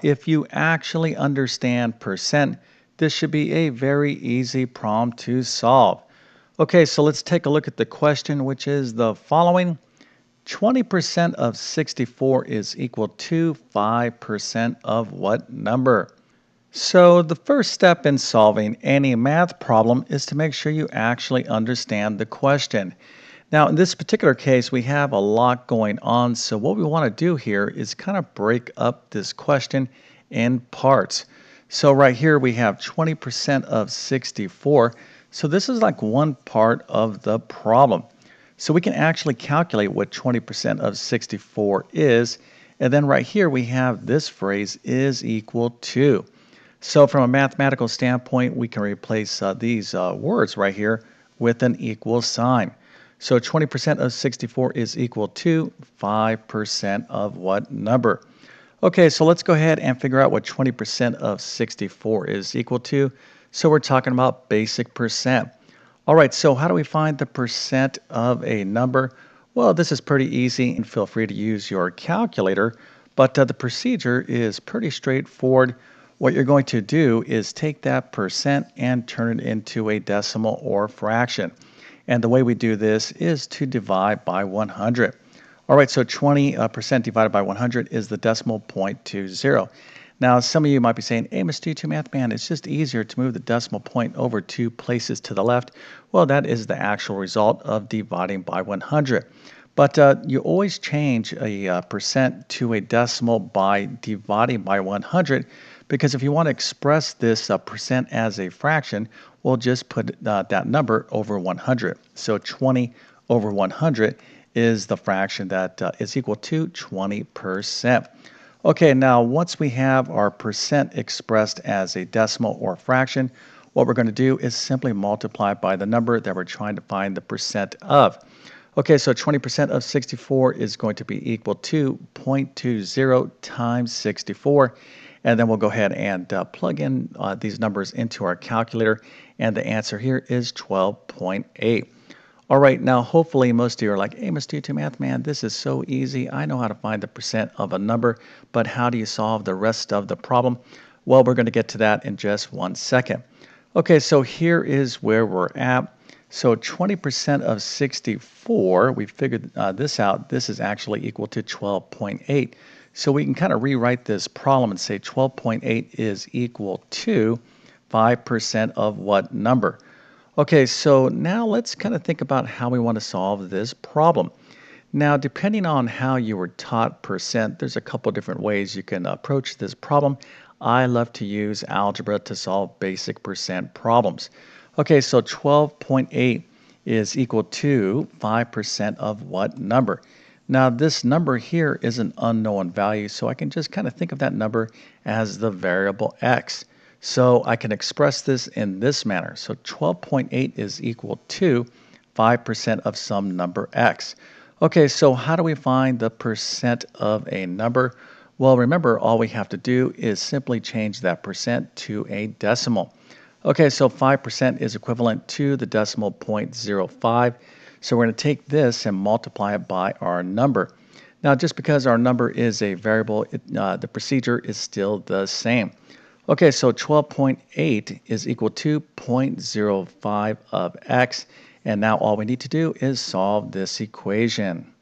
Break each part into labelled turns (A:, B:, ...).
A: If you actually understand percent, this should be a very easy problem to solve. Okay, so let's take a look at the question, which is the following. 20% of 64 is equal to 5% of what number? So the first step in solving any math problem is to make sure you actually understand the question. Now, in this particular case, we have a lot going on, so what we want to do here is kind of break up this question in parts. So right here we have 20% of 64, so this is like one part of the problem. So we can actually calculate what 20% of 64 is, and then right here we have this phrase is equal to. So from a mathematical standpoint, we can replace these words right here with an equal sign. So 20% of 64 is equal to 5% of what number? Okay, so let's go ahead and figure out what 20% of 64 is equal to. So we're talking about basic percent. All right, so how do we find the percent of a number? Well, this is pretty easy, and feel free to use your calculator, but the procedure is pretty straightforward. What you're going to do is take that percent and turn it into a decimal or fraction. And the way we do this is to divide by 100. All right, so 20% divided by 100 is the decimal point to 0. Now, some of you might be saying, hey, Mr. YouTube Math Man, it's just easier to move the decimal point over 2 places to the left. Well, that is the actual result of dividing by 100. But you always change a percent to a decimal by dividing by 100, because if you want to express this percent as a fraction, we'll just put that number over 100. So 20 over 100 is the fraction that is equal to 20%. Okay, now once we have our percent expressed as a decimal or fraction, what we're going to do is simply multiply by the number that we're trying to find the percent of. Okay, so 20% of 64 is going to be equal to 0.20 times 64. And then we'll go ahead and plug in these numbers into our calculator. And the answer here is 12.8. All right, now hopefully most of you are like, hey, Mr. YouTube Math Man, this is so easy. I know how to find the percent of a number, but how do you solve the rest of the problem? Well, we're going to get to that in just 1 second. Okay, so here is where we're at. So 20% of 64, we figured this out. This is actually equal to 12.8. So we can kind of rewrite this problem and say 12.8 is equal to 5% of what number? Okay, so now let's kind of think about how we want to solve this problem. Now, depending on how you were taught percent, there's a couple different ways you can approach this problem. I love to use algebra to solve basic percent problems. Okay, so 12.8 is equal to 5% of what number? Now, this number here is an unknown value, so I can just kind of think of that number as the variable x. So I can express this in this manner. So 12.8 is equal to 5% of some number x. Okay, so how do we find the percent of a number? Well, remember, all we have to do is simply change that percent to a decimal. Okay, so 5% is equivalent to the decimal 0.05. So we're going to take this and multiply it by our number. Now, just because our number is a variable, the procedure is still the same. Okay, so 12.8 is equal to 0.05 of x. And now all we need to do is solve this equation.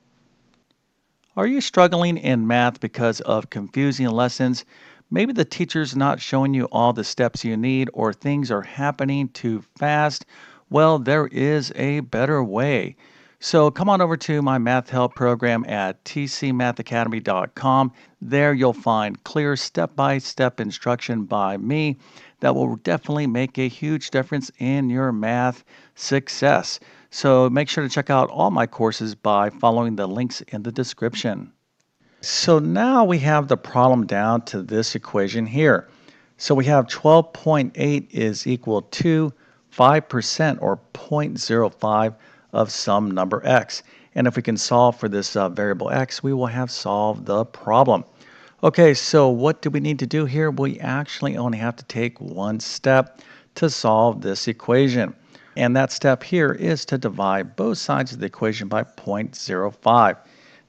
A: Are you struggling in math because of confusing lessons? Maybe the teacher's not showing you all the steps you need, or things are happening too fast. Well, there is a better way. So come on over to my math help program at tcmathacademy.com. There you'll find clear step-by-step instruction by me that will definitely make a huge difference in your math success. So make sure to check out all my courses by following the links in the description. So now we have the problem down to this equation here. So we have 12.8 is equal to 5% or 0.05 of some number x. And if we can solve for this variable x, we will have solved the problem. Okay, so what do we need to do here? We actually only have to take one step to solve this equation. And that step here is to divide both sides of the equation by 0.05.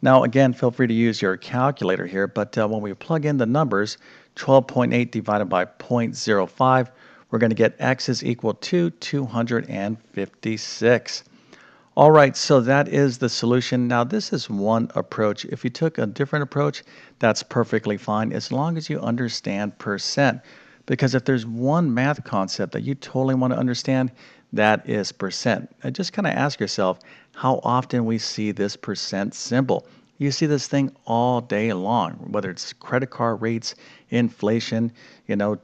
A: Now, again, feel free to use your calculator here, but when we plug in the numbers, 12.8 divided by 0.05, we're going to get x is equal to 256. All right, so that is the solution. Now, this is one approach. If you took a different approach, that's perfectly fine as long as you understand percent. Because if there's one math concept that you totally want to understand, that is percent. And just kind of ask yourself how often we see this percent symbol. You see this thing all day long, whether it's credit card rates, inflation,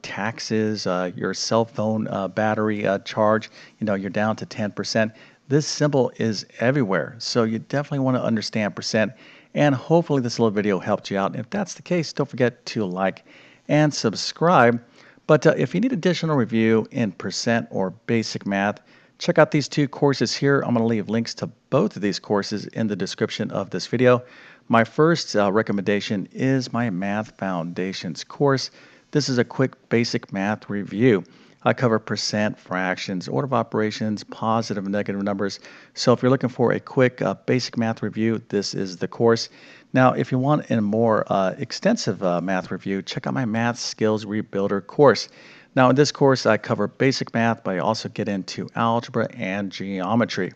A: taxes, your cell phone battery charge, you're down to 10%. This symbol is everywhere, so you definitely want to understand percent, and hopefully this little video helped you out. And if that's the case, don't forget to like and subscribe. But if you need additional review in percent or basic math, check out these two courses here. I'm going to leave links to both of these courses in the description of this video. My first recommendation is my Math Foundations course. This is a quick basic math review. I cover percent, fractions, order of operations, positive and negative numbers. So if you're looking for a quick basic math review, this is the course. Now, if you want a more extensive math review, check out my Math Skills Rebuilder course. Now, in this course, I cover basic math, but I also get into algebra and geometry.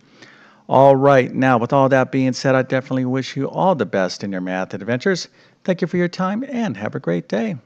A: All right, now with all that being said, I definitely wish you all the best in your math adventures. Thank you for your time and have a great day.